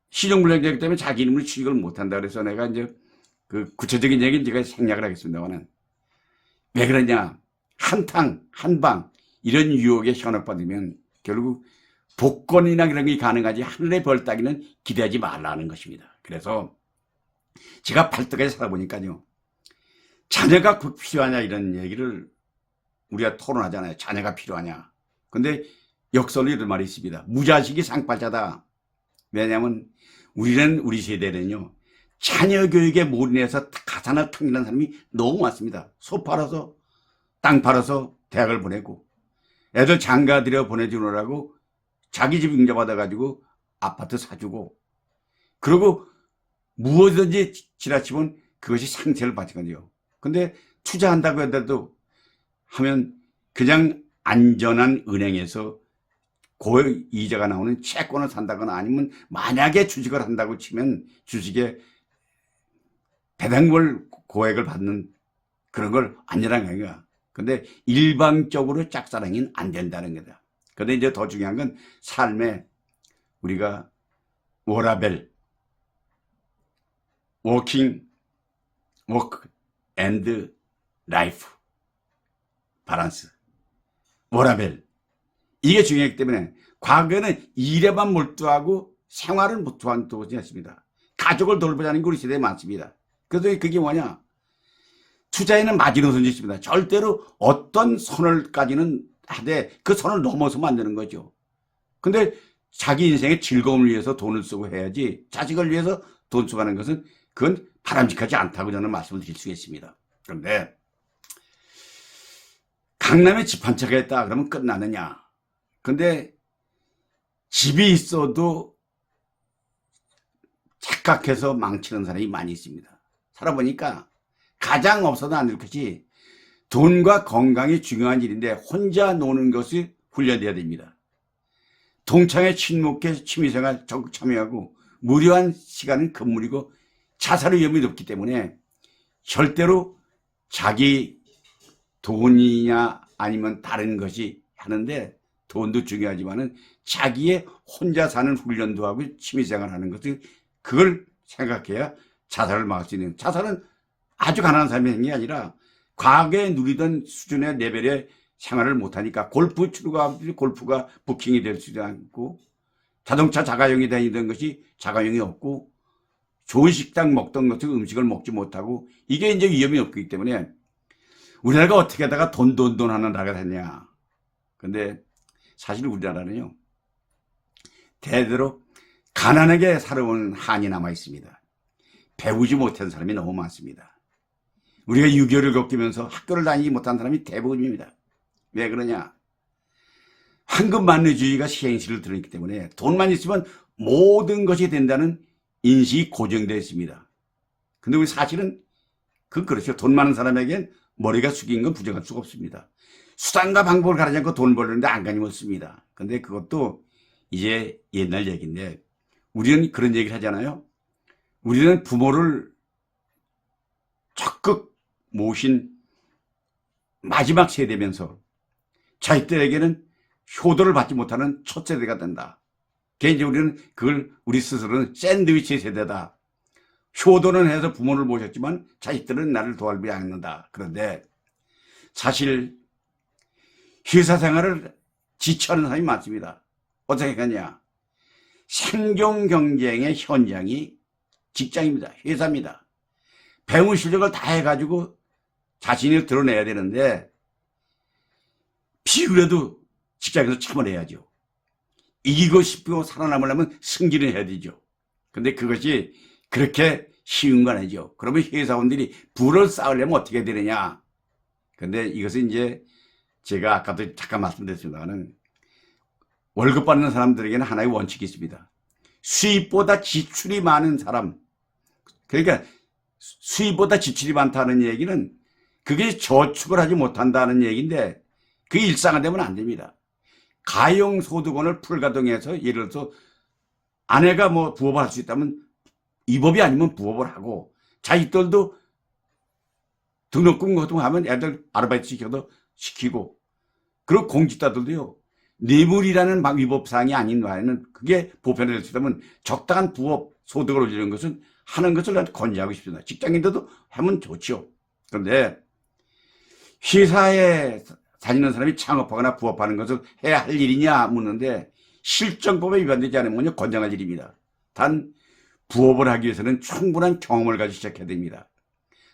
신용불량자이기 때문에 자기 이름으로 취직을 못한다 그래서 내가 이제 그 구체적인 얘기는 제가 생략을 하겠습니다만은 왜 그러냐. 한탕, 한방 이런 유혹에 현혹받으면 결국 복권이나 그런 게 가능하지 하늘의 별 따기는 기대하지 말라는 것입니다. 그래서 제가 발떡까지 살아보니까요. 자녀가 꼭 필요하냐 이런 얘기를 우리가 토론하잖아요. 자녀가 필요하냐. 근데 역설로 이런 말이 있습니다. 무자식이 상팔자다. 왜냐하면 우리 세대는요. 자녀 교육에 몰인해서 가산을 탕진하는 사람이 너무 많습니다. 소 팔아서 땅 팔아서 대학을 보내고 애들 장가 들여 보내주느라고 자기 집 잉자받아가지고 아파트 사주고 그리고 무엇이든지 지나치면 그것이 상처를 받거든요. 근데 투자한다고 해도 하면 그냥 안전한 은행에서 고이자가 나오는 채권을 산다거나 아니면 만약에 주식을 한다고 치면 주식에 배당물 고액을 받는 그런 걸 안전한 거야. 근데 일방적으로 짝사랑은 안 된다는 거다. 근데 이제 더 중요한 건 삶에 우리가 워라벨 워킹, 워크 앤드 라이프 밸런스 워라벨 이게 중요하기 때문에 과거에는 일에만 몰두하고 생활을 몰두하지 않습니다. 가족을 돌보자는 게 우리 세대에 많습니다. 그래서 그게 뭐냐 투자에는 마지노선이 있습니다. 절대로 어떤 선을까지는 하되 그 선을 넘어서면 안 되는 거죠. 근데 자기 인생의 즐거움을 위해서 돈을 쓰고 해야지 자식을 위해서 돈 쓰고 하는 것은 그건 바람직하지 않다고 저는 말씀을 드릴 수 있습니다. 그런데 강남에 집 한 채가 있다 그러면 끝나느냐. 근데 집이 있어도 착각해서 망치는 사람이 많이 있습니다. 살아보니까 가장 없어도 안 될 것이 돈과 건강이 중요한 일인데 혼자 노는 것이 훈련돼야 됩니다. 동창회 친목회 취미생활 적극 참여하고 무료한 시간은 금물이고 자살 위험이 높기 때문에 절대로 자기 돈이냐 아니면 다른 것이 하는데 돈도 중요하지만은 자기의 혼자 사는 훈련도 하고 취미생활 하는 것을 그걸 생각해야 자살을 막을 수 있는 자살은 아주 가난한 사람이 하는 게 아니라 과거에 누리던 수준의 레벨의 생활을 못하니까 골프 치러 가면 골프가 부킹이 될 수도 않고 자동차 자가용이 다니던 것이 자가용이 없고 좋은 식당 먹던 것을 음식을 먹지 못하고 이게 이제 위험이 없기 때문에 우리나라가 어떻게 하다가 돈 하는 나라가 됐냐. 근데 사실 우리나라는요. 대대로 가난하게 살아온 한이 남아 있습니다. 배우지 못한 사람이 너무 많습니다. 우리가 6.25를 겪으면서 학교를 다니지 못한 사람이 대부분입니다. 왜 그러냐? 황금만리주의가 시행시를 들었기 때문에 돈만 있으면 모든 것이 된다는 인식이 고정되어 있습니다. 근데 우리 사실은 그렇죠. 돈 많은 사람에겐 머리가 숙인 건 부정할 수가 없습니다. 수단과 방법을 가리지 않고 돈을 벌려는데 안간힘을 씁니다. 근데 그것도 이제 옛날 얘기인데 우리는 그런 얘기를 하잖아요. 우리는 부모를 적극 모신 마지막 세대면서 자식들에게는 효도를 받지 못하는 첫 세대가 된다. 이제 우리는 그걸 우리 스스로는 샌드위치 세대다. 효도는 해서 부모를 모셨지만 자식들은 나를 도와주지 않는다. 그런데 사실 회사 생활을 지쳐하는 사람이 많습니다. 어떻게 하냐? 생존 경쟁의 현장이 직장입니다. 회사입니다. 배운 실력을 다 해가지고 자신을 드러내야 되는데 비그래도 직장에서 참을해야죠. 이기고 싶고 살아남으려면 승진을 해야 되죠. 근데 그것이 그렇게 쉬운 건 아니죠. 그러면 회사원들이 부를 쌓으려면 어떻게 되느냐. 근데 이것은 이제 제가 아까도 잠깐 말씀드렸습니다만 월급 받는 사람들에게는 하나의 원칙이 있습니다. 수입보다 지출이 많은 사람. 그러니까 수입보다 지출이 많다는 얘기는 그게 저축을 하지 못한다는 얘기인데 그게 일상화되면 안 됩니다. 가용소득원을 풀가동해서 예를 들어서 아내가 뭐 부업을 할 수 있다면 이 법이 아니면 부업을 하고 자식들도 등록금 같은 애들 아르바이트 시키고 그리고 공직자들도요. 뇌물이라는 위법사항이 아닌 바에는 그게 보편화될 수 있다면 적당한 부업 소득을 올리는 것은 하는 것을 난 권유하고 싶습니다. 직장인들도 하면 좋죠. 그런데 회사에 다니는 사람이 창업하거나 부업하는 것을 해야 할 일이냐 묻는데 실정법에 위반되지 않으면 권장할 일입니다. 단 부업을 하기 위해서는 충분한 경험을 가지고 시작해야 됩니다.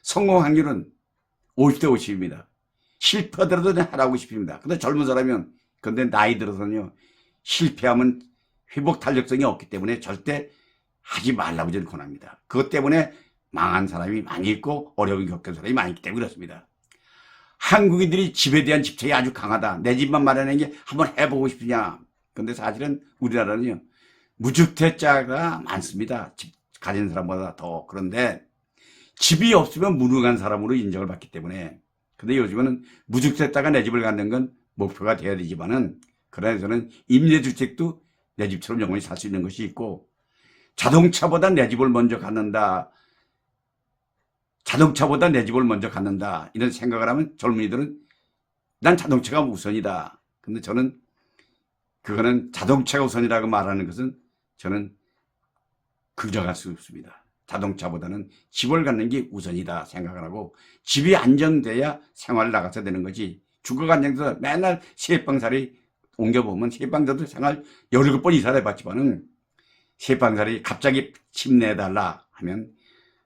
성공 확률은 50대 50입니다. 실패하더라도 하라고 싶습니다. 근데 젊은 사람이면 근데 나이 들어서는요 실패하면 회복 탄력성이 없기 때문에 절대 하지 말라고 저는 권합니다. 그것 때문에 망한 사람이 많이 있고 어려움을 겪은 사람이 많이 있기 때문에 그렇습니다. 한국인들이 집에 대한 집착이 아주 강하다. 내 집만 마련하는 게 한번 해보고 싶으냐. 근데 사실은 우리나라는요 무주택자가 많습니다. 집 가진 사람보다 더. 그런데 집이 없으면 무능한 사람으로 인정을 받기 때문에. 근데 요즘은 무주택자가 내 집을 갖는 건 목표가 돼야 되지만은 그러나 저는 임대주택도 내 집처럼 영원히 살 수 있는 것이 있고 자동차보다 내 집을 먼저 갖는다. 자동차보다 내 집을 먼저 갖는다. 이런 생각을 하면 젊은이들은 난 자동차가 우선이다. 근데 저는 그거는 자동차가 우선이라고 말하는 것은 저는 긍정할 수 없습니다. 자동차보다는 집을 갖는 게 우선이다 생각을 하고 집이 안정돼야 생활을 나가서 되는 거지. 주거가 안정돼서 맨날 세방살이 옮겨보면 세방자도 생활 17번 이사를 해봤지만은 세방살이 갑자기 집 내달라 하면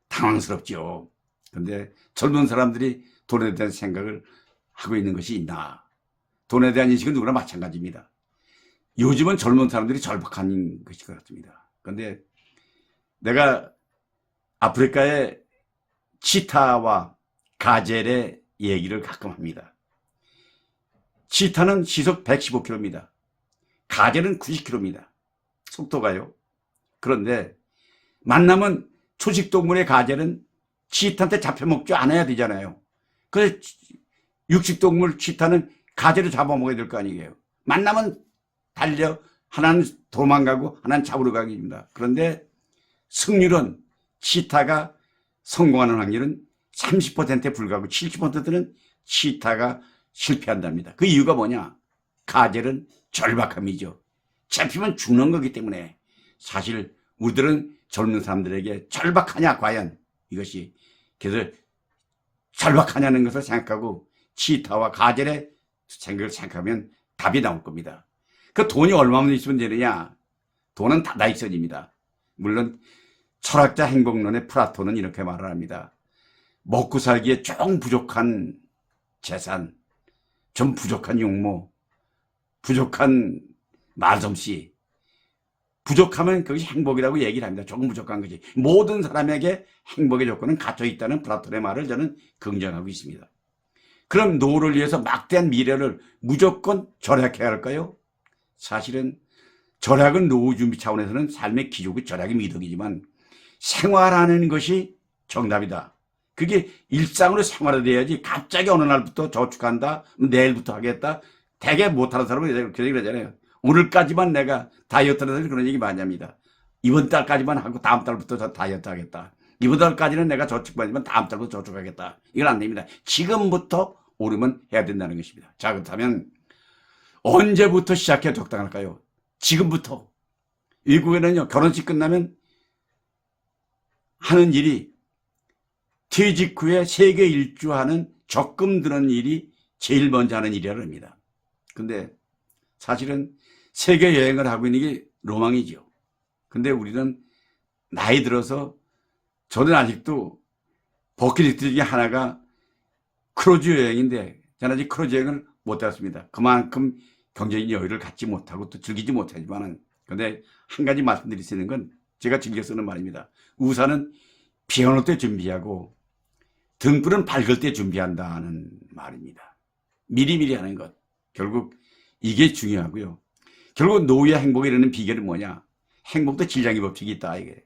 당황스럽죠. 근데 젊은 사람들이 돈에 대한 생각을 하고 있는 것이 있나. 돈에 대한 인식은 누구나 마찬가지입니다. 요즘은 젊은 사람들이 절박한 것이 같습니다. 그런데 내가 아프리카의 치타와 가젤의 얘기를 가끔 합니다. 치타는 시속 115km입니다. 가젤은 90km입니다. 속도가요. 그런데 만나면 초식동물의 가젤은 치타한테 잡혀먹지 않아야 되잖아요. 그래서 육식동물 치타는 가젤을 잡아먹어야 될 거 아니에요. 만나면 달려 하나는 도망가고 하나는 잡으러 가기입니다. 그런데 승률은 치타가 성공하는 확률은 30%에 불과하고 70%는 치타가 실패한답니다. 그 이유가 뭐냐? 가젤은 절박함이죠. 잡히면 죽는 거기 때문에 사실 우리들은 젊은 사람들에게 절박하냐 과연 이것이 그래서 절박하냐는 것을 생각하고 치타와 가젤의 생각을 생각하면 답이 나올 겁니다. 그 돈이 얼마만 있으면 되느냐? 돈은 다다익선입니다. 물론 철학자 행복론의 플라톤은 이렇게 말을 합니다. 먹고 살기에 좀 부족한 재산, 좀 부족한 용모, 부족한 말솜씨, 부족하면 그것이 행복이라고 얘기를 합니다. 조금 부족한 것이. 모든 사람에게 행복의 조건은 갖춰 있다는 플라톤의 말을 저는 긍정하고 있습니다. 그럼 노후를 위해서 막대한 미래를 무조건 절약해야 할까요? 사실은 절약은 노후 준비 차원에서는 삶의 기족이 절약이 미덕이지만 생활하는 것이 정답이다. 그게 일상으로 생활화돼야지 갑자기 어느 날부터 저축한다, 내일부터 하겠다. 되게 못하는 사람은 그렇게 그러잖아요. 오늘까지만 내가 다이어트를 해서 그런 얘기 많이 합니다. 이번 달까지만 하고 다음 달부터 저 다이어트 하겠다. 이번 달까지는 내가 저축받지만 다음 달부터 저축하겠다. 이건 안 됩니다. 지금부터 오르면 해야 된다는 것입니다. 자, 그렇다면 언제부터 시작해야 적당할까요? 지금부터. 미국에는요, 결혼식 끝나면 하는 일이 퇴직 후에 세계 일주하는 적금 드는 일이 제일 먼저 하는 일이라고 합니다. 근데 사실은 세계 여행을 하고 있는 게 로망이죠. 근데 우리는 나이 들어서 저는 아직도 버킷리스트 중에 하나가 크루즈 여행인데 저는 아직 크루즈 여행을 못 해봤습니다. 그만큼 경제적인 여유를 갖지 못하고 또 즐기지 못하지만은, 근데 한 가지 말씀드릴 수 있는 건 제가 즐겨 쓰는 말입니다. 우산은 비 오는 때 준비하고 등불은 밝을 때 준비한다는 말입니다. 미리미리 하는 것. 결국 이게 중요하고요. 결국 노후와 행복에 이르는 비결은 뭐냐? 행복도 질량의 법칙이 있다, 이게.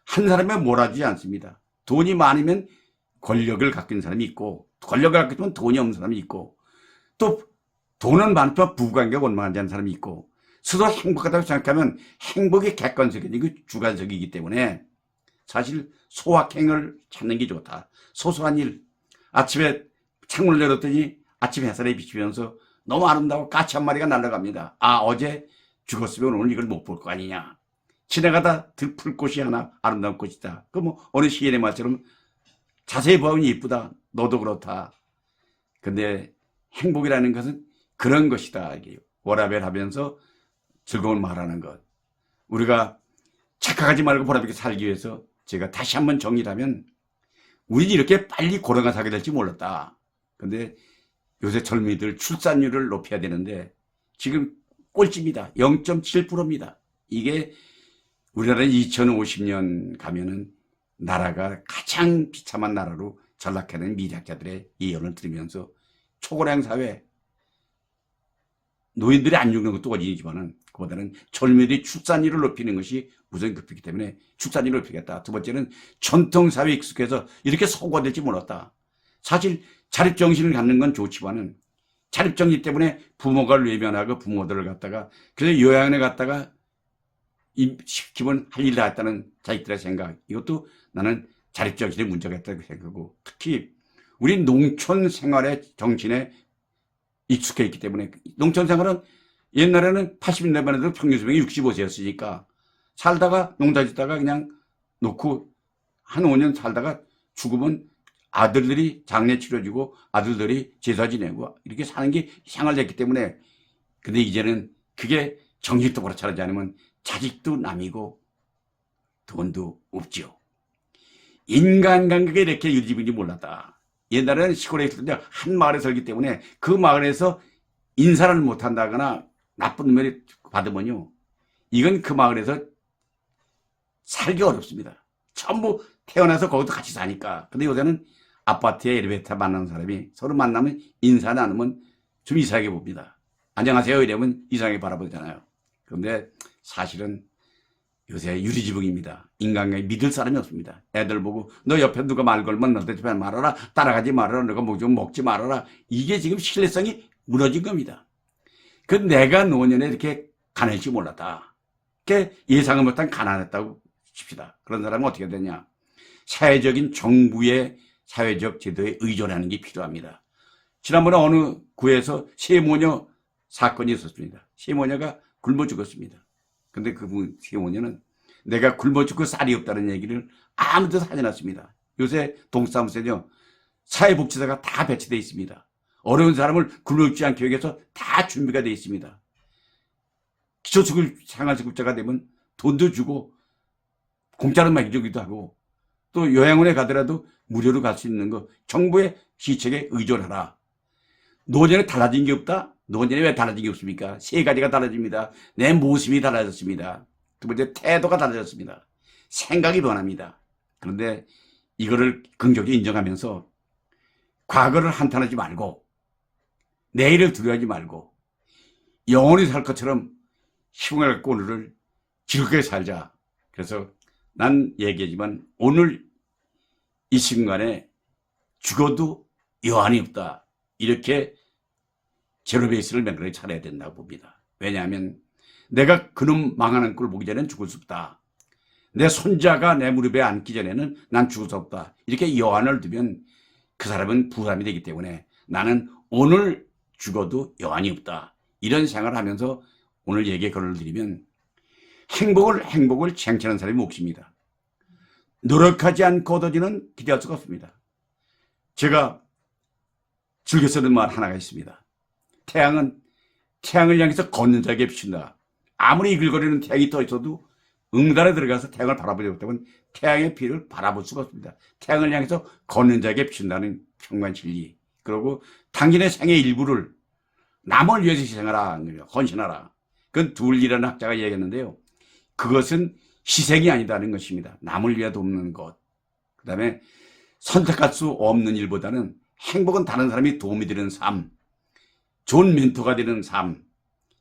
한 사람에 몰아주지 않습니다. 돈이 많으면 권력을 갖고 있는 사람이 있고, 권력을 갖고 있으면 돈이 없는 사람이 있고, 또 돈은 많지만 부관계가 원만하지 않은 사람이 있고, 스스로 행복하다고 생각하면 행복이 객관적이고 주관적이기 때문에 사실 소확행을 찾는 게 좋다. 소소한 일, 아침에 창문을 열었더니 아침 햇살에 비치면서 너무 아름다워 까치 한 마리가 날아갑니다. 아, 어제 죽었으면 오늘 이걸 못 볼 거 아니냐. 지나가다 들풀꽃이 하나 아름다운 꽃이다. 그 뭐 어느 시인의 말처럼 자세히 보면 이쁘다. 너도 그렇다. 근데 행복이라는 것은 그런 것이다. 이게 워라밸 하면서 즐거운 말하는 것. 우리가 착각하지 말고 보람있게 살기 위해서 제가 다시 한번 정리를 하면, 우리는 이렇게 빨리 고령화 사게 될지 몰랐다. 근데 요새 젊은이들 출산율을 높여야 되는데 지금 꼴찌입니다. 0.7%입니다. 이게 우리나라는 2050년 가면은 나라가 가장 비참한 나라로 전락하는 미래학자들의 예언을 들으면서 초고령 사회, 노인들이 안 죽는 것도 원인이지만은 그보다는 젊은이들이 출산율을 높이는 것이 우선 급이기 때문에 출산율을 높이겠다. 두 번째는 전통사회에 익숙해서 이렇게 소거될지 몰랐다. 사실 자립정신을 갖는 건 좋지만은 자립정신 때문에 부모가 외면하고 부모들을 갖다가 그래서 요양원에 갔다가 시키면 할 일 다 했다는 자식들의 생각, 이것도 나는 자립정신의 문제가 있다고 생각하고, 특히 우리 농촌 생활의 정신에 익숙해 있기 때문에, 농촌 생활은 옛날에는 80년대만 해도 평균 수명이 65세였으니까 살다가 농사 짓다가 그냥 놓고 한 5년 살다가 죽으면 아들들이 장례 치러주고 아들들이 제사 지내고 이렇게 사는 게 생활됐기 때문에, 근데 이제는 그게 정신 똑바로 차리지 않으면 자식도 남이고 돈도 없죠. 인간관계가 이렇게 유지되는지 몰랐다. 옛날에는 시골에 있을 때 한 마을에 살기 때문에 그 마을에서 인사를 못한다거나 나쁜 눈을 받으면요, 이건 그 마을에서 살기 어렵습니다. 전부 태어나서 거기서 같이 사니까. 근데 요새는 아파트에 엘리베이터 만나는 사람이 서로 만나면 인사 나누면 좀 이상하게 봅니다. 안녕하세요 이러면 이상하게 바라보잖아요. 그런데 사실은 요새 유리지붕입니다. 인간관계 믿을 사람이 없습니다. 애들 보고 너 옆에 누가 말 걸면 너한테 말아라, 따라가지 말아라, 너가 뭐 좀 먹지 말아라. 이게 지금 신뢰성이 무너진 겁니다. 그 내가 노년에 이렇게 가난할지 몰랐다. 그게 예상을 못한 가난했다고 칩시다. 그런 사람은 어떻게 되냐. 사회적인 정부의 사회적 제도에 의존하는 게 필요합니다. 지난번에 어느 구에서 세모녀 사건이 있었습니다. 세모녀가 굶어 죽었습니다. 근데 그 세모녀는 내가 굶어 죽고 쌀이 없다는 얘기를 아무 데서 하지 않았습니다. 요새 동사무소에요, 사회복지사가 다 배치되어 있습니다. 어려운 사람을 굶어 죽지 않게 하기 위해서 다 준비가 되어 있습니다. 기초수급 생활수급자가 되면 돈도 주고 공짜로 먹여주기도 하고, 또 요양원에 가더라도 무료로 갈 수 있는 거, 정부의 시책에 의존하라. 노년에 달라진 게 없다? 노년에 왜 달라진 게 없습니까? 세 가지가 달라집니다. 내 모습이 달라졌습니다. 두 번째, 태도가 달라졌습니다. 생각이 변합니다. 그런데 이거를 긍정적으로 인정하면서 과거를 한탄하지 말고 내일을 두려워하지 말고 영원히 살 것처럼 희망을 갖고 오늘을 즐겁게 살자. 그래서 난 얘기하지만 오늘 이 순간에 죽어도 여한이 없다. 이렇게 제로베이스를 맹렬히 차려야 된다고 봅니다. 왜냐하면 내가 그놈 망하는 꼴 보기 전에는 죽을 수 없다. 내 손자가 내 무릎에 앉기 전에는 난 죽을 수 없다. 이렇게 여한을 두면 그 사람은 부담이 되기 때문에 나는 오늘 죽어도 여한이 없다. 이런 생각을 하면서 오늘 얘기에 걸을 드리면, 행복을 쟁취하는 사람이 몫입니다. 노력하지 않고 얻어지는 기대할 수가 없습니다. 제가 즐겨 쓰는 말 하나가 있습니다. 태양을 향해서 걷는 자에게 비춘다. 아무리 이글거리는 태양이 떠 있어도 응달에 들어가서 태양을 바라보지 못하면 태양의 빛을 바라볼 수가 없습니다. 태양을 향해서 걷는 자에게 비춘다는 평관 진리. 그리고 당신의 생의 일부를 남을 위해서 희생하라, 헌신하라. 그건 둘리라는 학자가 얘기했는데요. 그것은 희생이 아니다는 것입니다. 남을 위해 돕는 것. 그 다음에 선택할 수 없는 일보다는 행복은 다른 사람이 도움이 되는 삶, 좋은 멘토가 되는 삶.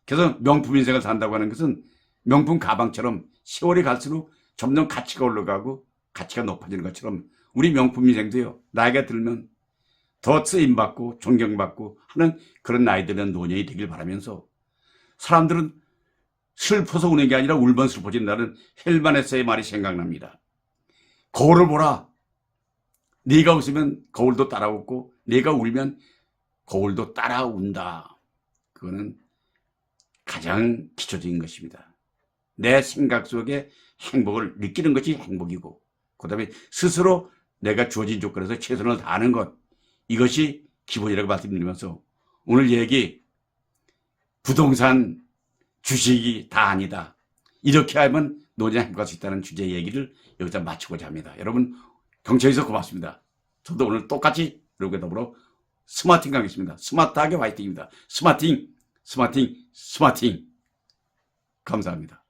그래서 명품 인생을 산다고 하는 것은 명품 가방처럼 세월이 갈수록 점점 가치가 올라가고 가치가 높아지는 것처럼 우리 명품 인생도요, 나이가 들면 더 쓰임받고 존경받고 하는 그런 나이 드는 노년이 되길 바라면서, 사람들은 슬퍼서 우는 게 아니라 울면 슬퍼진다는 헬만헤세의 말이 생각납니다. 거울을 보라. 네가 웃으면 거울도 따라 웃고 네가 울면 거울도 따라 운다. 그거는 가장 기초적인 것입니다. 내 생각 속에 행복을 느끼는 것이 행복이고, 그 다음에 스스로 내가 주어진 조건에서 최선을 다하는 것, 이것이 기본이라고 말씀드리면서 오늘 얘기, 부동산, 주식이 다 아니다, 이렇게 하면 노년에 행복할 수 있다는 주제 얘기를 여기서 마치고자 합니다. 여러분 경청해주셔서 고맙습니다. 저도 오늘 똑같이 여러분과 더불어 스마팅 가겠습니다. 스마트하게 화이팅입니다. 스마팅, 스마팅, 스마팅. 감사합니다.